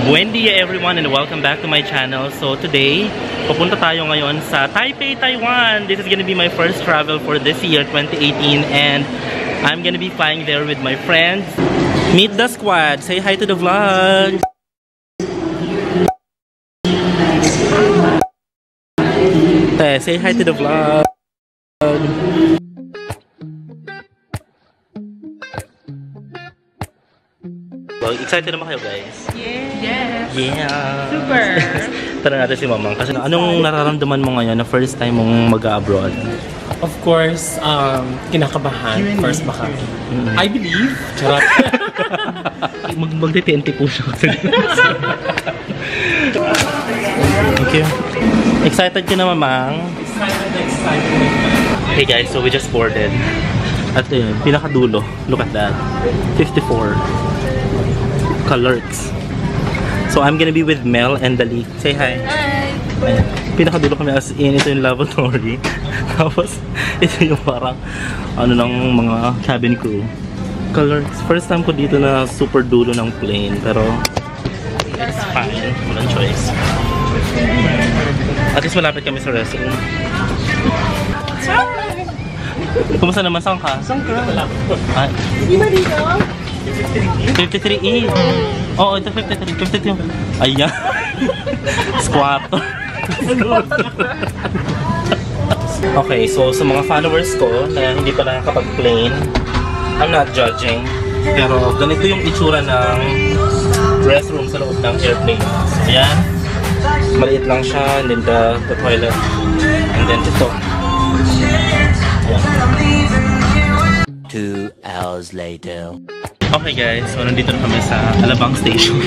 Buen dia everyone and welcome back to my channel. So today, pupunta tayo ngayon sa Taipei, Taiwan. This is gonna be my first travel for this year, 2018, and I'm gonna be flying there with my friends. Meet the squad. Say hi to the vlog. Say hi to the vlog. Excited naman kayo, guys? Yes! Yeah! Super! Tara natin si Mamang. Kasi anong nararamdaman mo ngayon na first time mong mag-abroad? Of course, kinakabahan. First baka. I believe. Charot. Magte-TNT po siya. Thank you. Excited ka na, Mamang? Excited. Hey guys, so we just boarded. At yun, pinakadulo. Look at that. 54. Colors. So I'm gonna be with Mel and Dali. Say hi. Hi! Ayan. Pinakadulo kami as in. Ito yung lavatory. Tapos ito yung parang ano ng mga cabin crew. Colors. First time ko dito na super dulo ng plane. Pero it's fine. Walang choice. At least malapit kami sa restroom. Kumusta naman? Saan ka? Saan ka? Ay. Di ba dito? 53E. Oo, ito 53. 52. Ayan. Squatter. Okay, so sa mga followers ko na hindi pa nakakapag-plane, I'm not judging. Pero ganito yung itsura ng restroom sa loob ng airplane. Ayan. Maliit lang siya, and then the toilet. And then ito. Ayan. 2 hours later. Okay guys, so nandito na kami sa Alabang Station.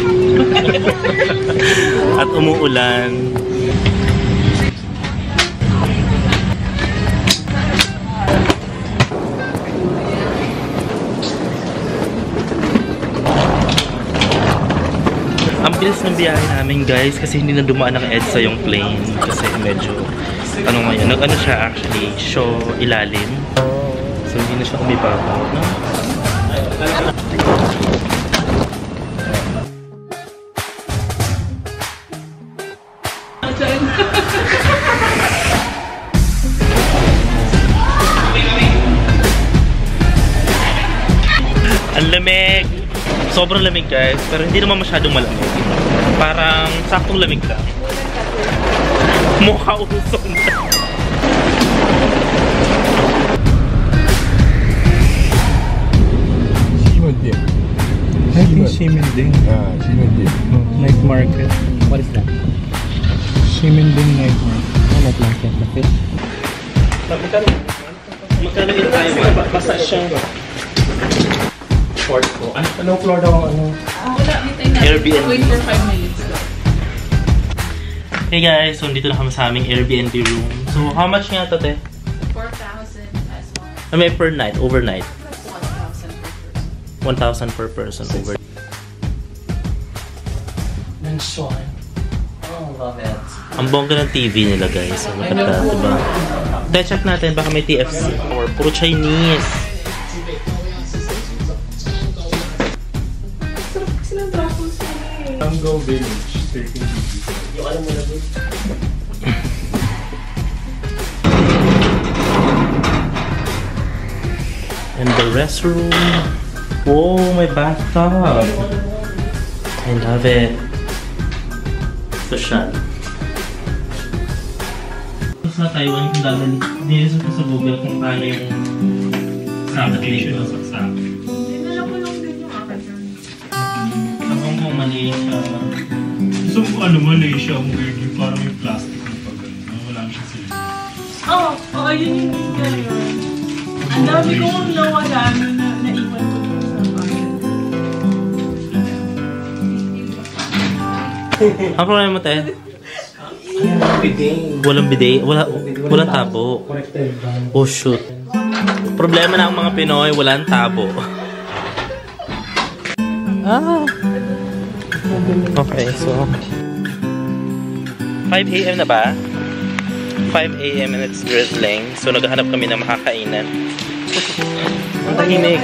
At umuulan. Ang bilis ng biyahe namin guys kasi hindi na dumaan ng EDSA yung plane. Kasi medyo, ano ngayon, nag-ano siya actually, show ilalim. So hindi na siya umibabaw, no? Ang lamig! Sobrang lamig guys, pero hindi naman masyadong malamig. Parang saktong lamig lang. Mukha usong na. I think Shimending. Shimending. Night market. What is that? Shimending night market. Night market na fish. Magkano yun tayo? Basta siyang short ko. Anong floor daw? Ano? Wala, mitay na. Airbnb. Wait for 5 minutes. Hey guys, so dito na kami sa aming Airbnb room. So how much nga ito, te? 4,000 as well. I mean per night, overnight. 1,000 1,000 per per person. person over. Mansion. Oh, love it. Ang bongga ng TV nila guys. So, maganda, diba? Kaya check natin, baka may TFC. Or puro Chinese. Sarap kasi ng truffles yun eh. Tango Village, 13 degrees. Yung alam mo na doon. And the restroom. Whoa, my bathtub. I love it. Social. Sa Taiwan, kung dadali, dinisip ko sa Google kung paano yung application ng saksak. Dinala ko lang din yung akin. Sabang mo, Malaysia. So, ano, Malaysia, ang weird yung parang yung plastic ng pag-ano. Wala siya sila. Oo, yun yung ganyan. Ang dami kong nawala na naiwan ko dun sa bahay. Ang problema mo, te? Bidet. Walang bidet. Walang tabo. Oh, shoot. Problema na ang mga Pinoy, walang tabo. Okay, so 5 AM na ba? 5 AM and it's drizzling. So naghahanap kami ng makakainan. Ang tahimik.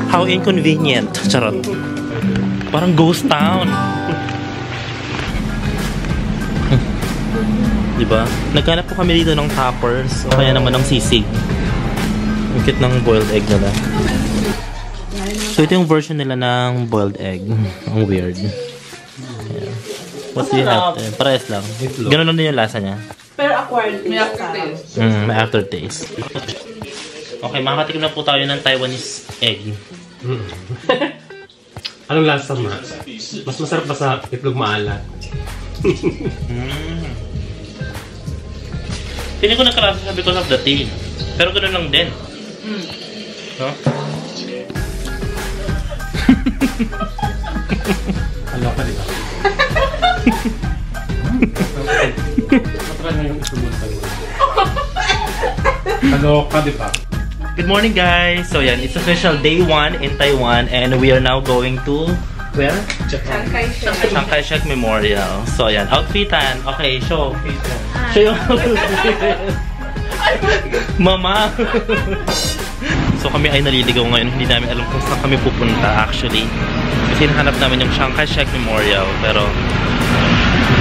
How inconvenient. Charot. Parang ghost town. Diba? Naghanap po kami dito ng toppers o kaya naman ng sisig. Ang cute ng boiled egg nila. So ito yung version nila ng boiled egg. Ang weird. Ayan. What do you have? Parehas lang. Ganun lang din yung lasa niya. Pero acquired. May aftertaste. May aftertaste. Okay, makakatikim na po tayo ng Taiwanese egg. Anong lasa, Ma? Mas masarap ba sa itlog maalat? Hindi ko nagkalasa siya because of the tail. Pero ganoon lang din. No? Ano ka, di ba? Matry na yung itlog ng Taiwan. Ano ka, di ba? Good morning, guys! So yan, it's official day 1 in Taiwan and we are now going to... Where? Chiang Kai-shek Memorial. So yan, outfitan. Okay, show. Show yung outfit. Mama! So kami ay naliligaw ngayon. Hindi namin alam kung saan kami pupunta actually. Kasi nahanap namin yung Chiang Kai-shek Memorial. Pero,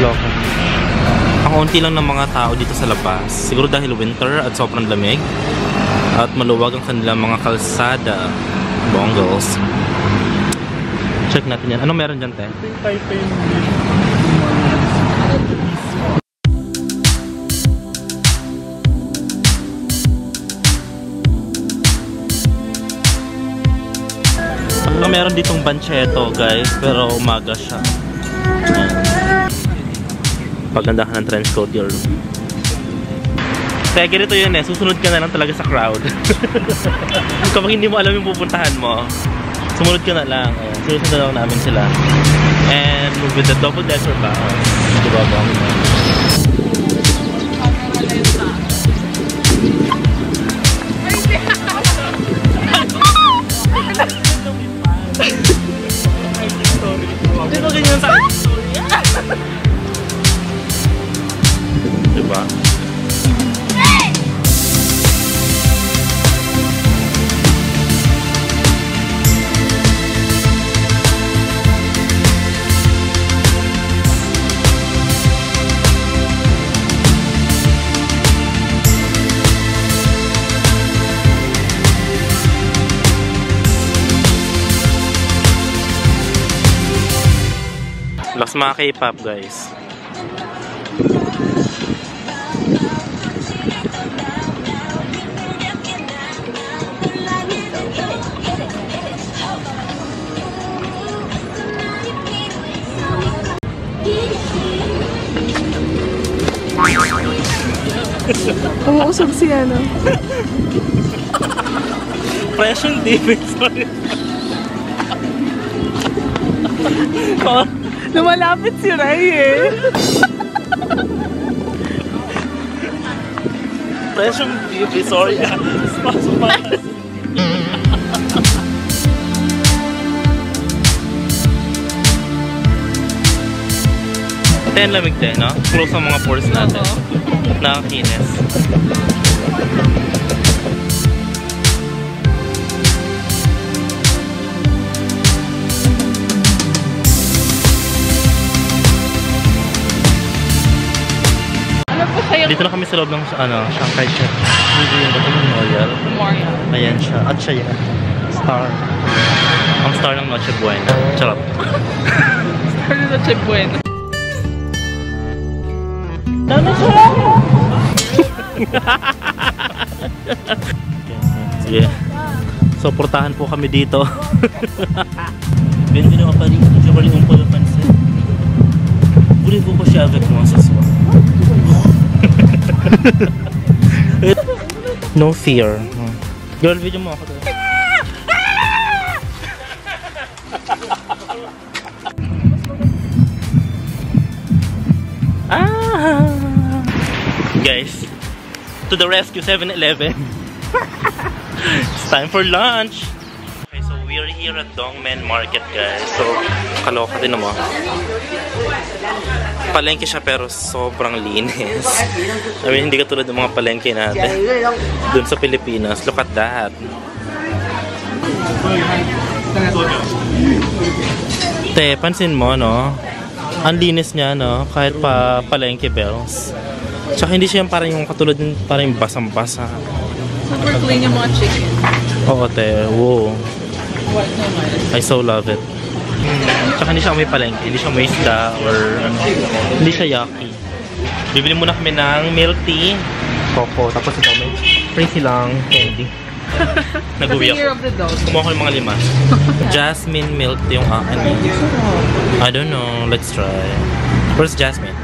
loko. Ang unti lang ng mga tao dito sa labas. Siguro dahil winter at sobrang lamig. At maluwag ang kanilang mga kalsada. Bongles. Check natin yan. Anong meron dyan, te? Meron ditong bancheto, guys. Pero umaga siya. Ayan. Pagandahan ng trench coat yun. Kaya ganito yun eh. Susunod ka na lang talaga sa crowd. Kapag hindi mo alam yung pupuntahan mo, sumunod ka na lang. Susunod na lang namin sila. And with the double decker bus, diba ba? Dito ganyan sa akin. Diba? Lakas mga K-pop, guys. Umuusog siya, no? Pressure deep, sorry. Lumalapit si Ray eh. Pressure deep, sorry. Spasmas. Ten lamig tayo, no? Close ang mga pores natin. Nakakinis. Dito na kami sa loob ng Chiang Kai-shek Memorial. Ayan siya. At siya yan. Star. Ang star ng Noche Buena. Charot. Star ng Noche Buena. Dami siya! Sige. So, portahan po kami dito. Bienvenue à Paris. Je parle un peu de français. Voulez-vous coucher avec moi ce soir? No fear. Girl, video mo ako doon. Guys, to the rescue, 7-Eleven. It's time for lunch. Okay, so we are here at Dongmen Market, guys. So, kaloka din naman. Palengke siya pero sobrang linis. I mean, hindi katulad ng mga palengke natin dun sa Pilipinas. Look at that. Te, pansin mo, no? Ang linis niya, no? Kahit pa palengke bells. Tsaka hindi siya parang yung katulad yung parang basang-basa. Super clean yung mga chicken. Oo, te. Wow. I so love it. Tsaka hindi siya may palengke. Hindi siya may isda or ano. Hindi siya yucky. Bibili muna kami ng milk tea. Coco. Tapos ito may free silang candy. Nag-uwi Year ako. of the dog. Kumuha ko ng mga 5. Jasmine milk tea yung akin. I don't know. Let's try. Where's Jasmine?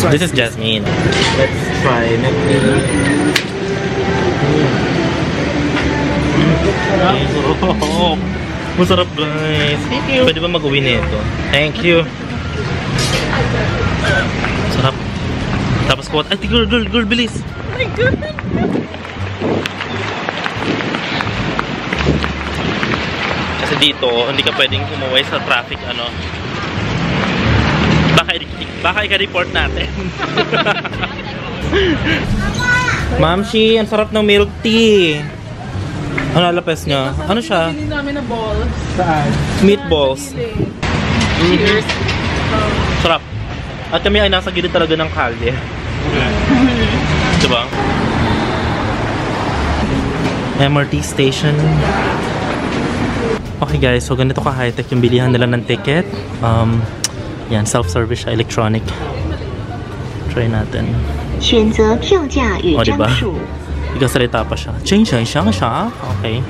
This is Jasmine. Let's try milk tea. Masarap. Masarap, guys. Thank you. Pwede ba mag-uwi nito? Thank you. Sarap. Tapos ko, ay, girl, bilis. Oh my God! Kasi dito, hindi ka pwedeng umuwi sa traffic, ano. Baka i-report natin. Mamshi, ang sarap ng milk tea. Ang lalapes niya. Ano siya? Hindi namin na balls. Saan? Meatballs. Cheers. Sarap. At kami ay nasa gilid talaga ng kalye. Diba? MRT station. Okay guys, so ganito ka high-tech yung bilihan nila ng ticket. Yan, self-service siya, electronic. Try natin. 选择票价与 O, 张 diba? 数。 Ikasalita pa siya. Change siya. Okay.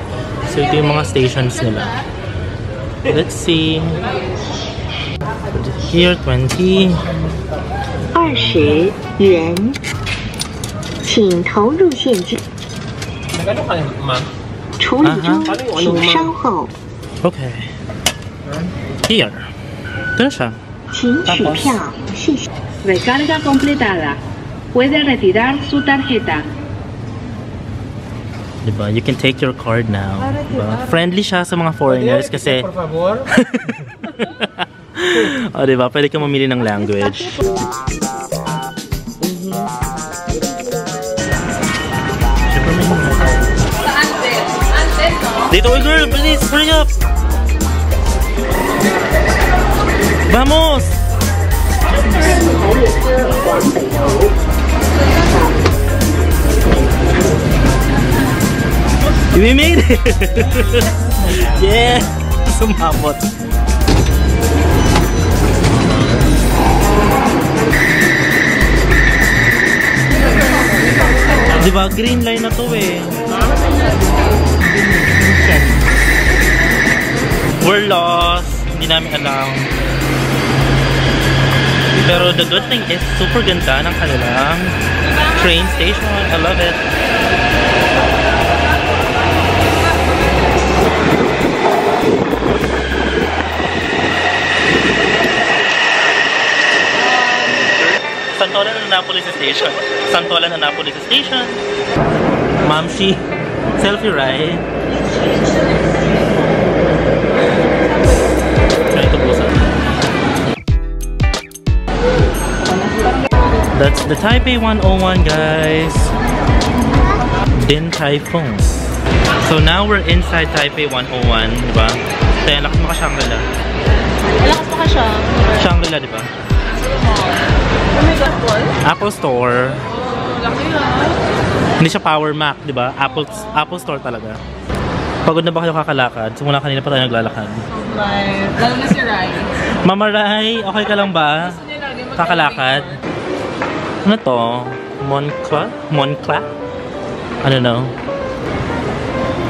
So, ito yung mga stations nila. Let's see. Here, 20. 20元，请投入现金。 Nagano ka, ma'am? 处理中，请稍后。 Okay. Here. Ito na siya. 请取票，谢谢。 Recarga completada. Puede retirar su tarjeta. Diba? You can take your card now. Diba? Friendly siya sa mga foreigners kasi... Por favor. O, diba? Pwede ka mamili ng language. Dito, oy girl! Please, hurry up! Vamos! We made it! Yeah! Sumabot. Diba? Green line na to eh. We're lost. Hindi namin alam. Pero the good thing is super ganda ng kanilang train station. I love it. Santolan na Napolis Station. Santolan na Napolis Station. Mamshi, selfie ride. Try to close up. That's the Taipei 101, guys. Din Tai Fung. So now we're inside Taipei 101, diba? Kaya lakas mo ka Shangri-La. Lakas pa ka siya. Shangri-La, diba? Oh my God, Paul. Apple Store. Laki ha. Hindi siya Power Mac, di ba? Apple Store talaga. Pagod na ba kayo kakalakad? Simula kanina pa tayo naglalakad. Right. Lalo na si Ryan. Mama Rai, okay ka lang ba? Kakalakad? Ano to? Moncla? I don't know.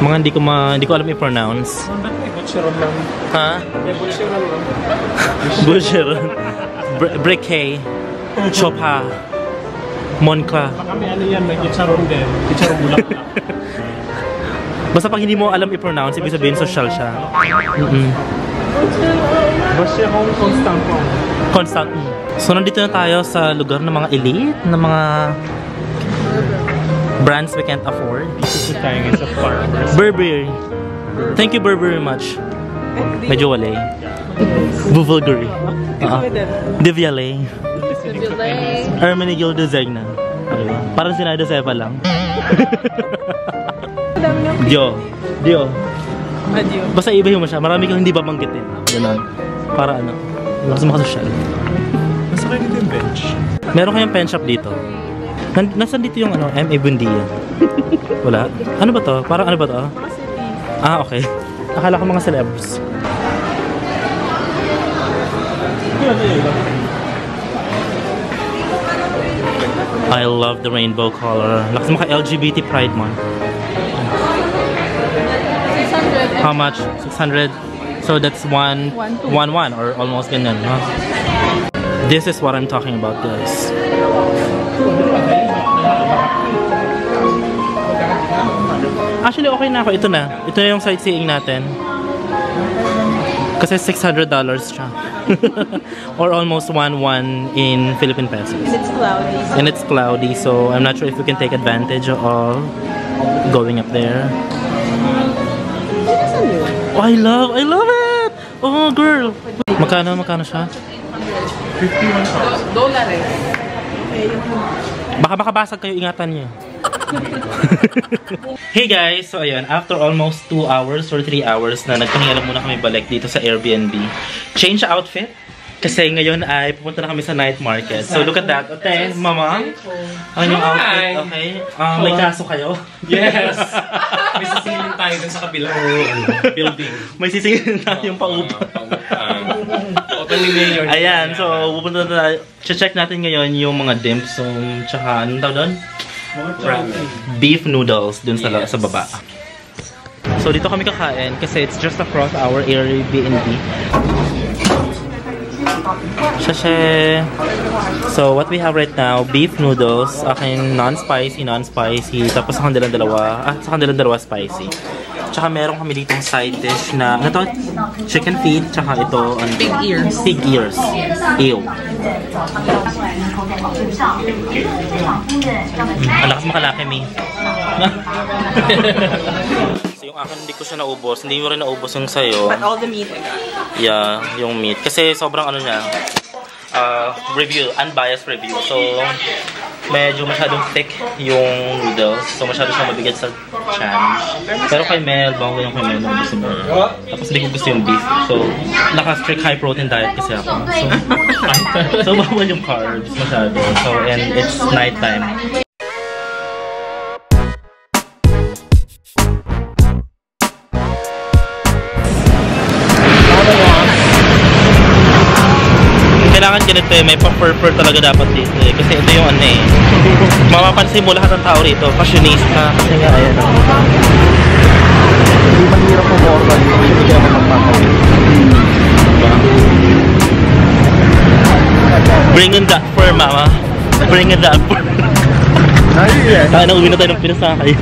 Mga hindi ko alam i-pronounce. Butcheron lang. Ha? Butcheron lang. Butcheron. Briquet. Chopa. Moncla. Baka may ano yan, may chicharon din. Chicharon bulak lang. Basta pag hindi mo alam i-pronounce, ibig sabihin social siya. Basta hong constant po. Constant. So nandito na tayo sa lugar ng mga elite, ng mga brands we can't afford. Dito tayo ngayon sa farmers. Burberry. Thank you Burberry much. Medyo wale. Bulgari. Deviale. Hermenegildo Zegna. Diba? Parang sinado Sepa lang. Dio. Adiyo. Basta ibahin mo siya. Marami kang hindi babanggitin. Ganun. Para ano. Lakas makasosyal. Nasa kayo dito yung bench. Meron kayong pen shop dito. Nasaan dito yung ano, M.A. Bundia? Wala? Ano ba to? Parang ano ba to? Ah, okay. Akala ko mga celebs. I love the rainbow color. Lakas maka LGBT Pride Month. 600. How much? 600? So that's 1 or almost ganyan, huh? This is what I'm talking about, guys. Actually, okay na ako. Ito na. Ito na yung sightseeing natin. Kasi $600 siya. Or almost 1 in Philippine pesos. It's cloudy. And it's cloudy, so I'm not sure if we can take advantage of going up there. Oh, I love it! Oh, girl! Magkano siya? $51. Baka makabasag kayo, ingatan niyo. Hey guys, so ayun, after almost 2 hours or 3 hours na nagpahinga muna kami balik dito sa Airbnb. Change outfit. Kasi ngayon ay pupunta na kami sa night market. So look at that. Okay, mama. Ang yung outfit, okay? May kaso kayo? Yes! May sisingin tayo dun sa kabilang building. May sisingin tayong paupa. Ayan, so pupunta na. Check natin ngayon yung mga dim sum, tsaka anong tawag doon? Beef noodles dun sa baba. So dito kami kakain kasi it's just across our Airbnb. Sashe. So what we have right now, beef noodles, akin non-spicy. Tapos sa kanilang dalawa spicy. Tsaka meron kami ditong side dish na, ano to? Chicken feet, tsaka ito, ano? Pig ears. Pig ears. Ew. Ang lakas makalaki, Mi. So yung akin, hindi ko siya naubos. Hindi mo rin naubos yung sayo. But all the meat I got. Yeah, yung meat. Kasi sobrang ano niya, review, unbiased review. So, medyo masyadong thick yung noodles. So, masyado siya mabigat sa chan. Pero kay Mel, bawang yung kay Mel na gusto mo. Tapos hindi ko gusto yung beef. So, naka-strict high protein diet kasi ako. So bawal yung carbs masyado. So, and it's night time. Kailangan ganito eh, may pa-purple talaga dapat dito eh. Kasi ito yung ano eh. Mapapansin mo lahat ng tao rito, fashionista. Kasi nga, ayan. Hindi man hirap mo order dito. Hindi kaya magpapakawin. Bring in that fur, mama. Bring in that fur. Kaya na uwi na tayo ng pinasakay.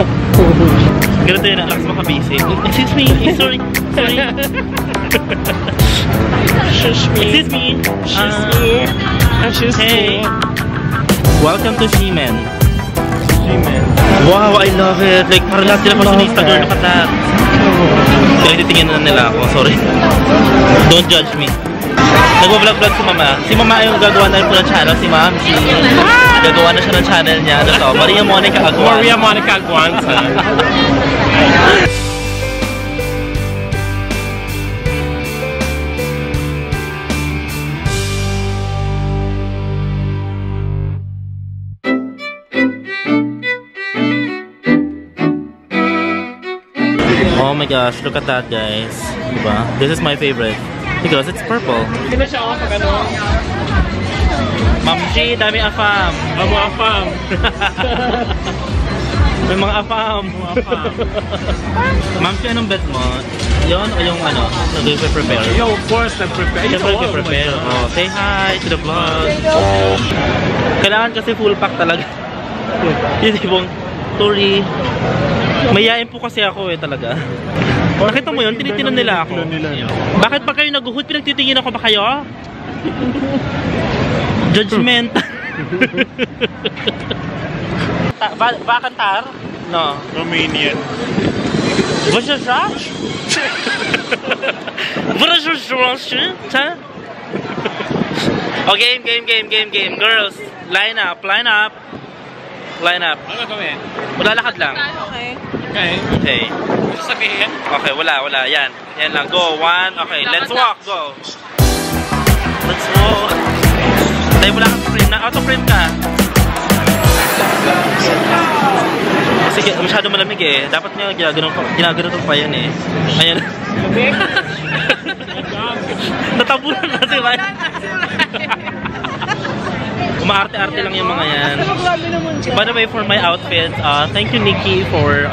Ganito yun, lakas makabisi. Excuse me, sorry. Excuse me. Hey. Welcome to Shimen. Wow, I love it. Like, parang lahat sila fashionista, girl. Look at that. Kaya titingin na nila ako. Sorry. Don't judge me. Nagwa-vlog-vlog si Mama. Si Mama yung gagawa na rin po ng channel. Si Ma'am. Gagawa na siya ng channel niya. Ano to? Maria Monica Aguan. Maria Monica Aguan. Oh my gosh, look at that, guys. Diba? This is my favorite. Because it's purple. Hindi na siya ako pag ano. Ma'am G, dami afam. Amo afam. May mga afam. Ma'am G, anong bet mo? Yun o yung ano? Nag-prepare? Yo, of course, nag-prepare. Siyempre, nag-prepare. Oh, say hi to the vlog. Kailangan kasi full pack talaga. Yung tipong turi. Mayayain po kasi ako eh talaga. Nakita mo yun? Tinitinan nila ako. Bakit pa kayo nag-hood? Pinagtitingin ako ba kayo? Judgment. Va cantar? No. Romanian. Vajajaj? Vajajaj? Oh, game. Girls, line up. Line up. Ano kami? Maglalakad lang. Okay. Okay. Sabihin? Okay, wala. Yan. Yan lang. Go. 1. Okay, let's walk. Go. Let's walk. Dahil wala kang frame na. Auto-frame ka. Sige, masyado malamig eh. Dapat nga ginagano pa yan eh. Ayan. Natabunan na si Ryan. Umaarte-arte lang yung mga yan. By the way, for my outfit, thank you Nikki for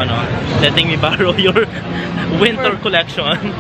letting me borrow your winter collection.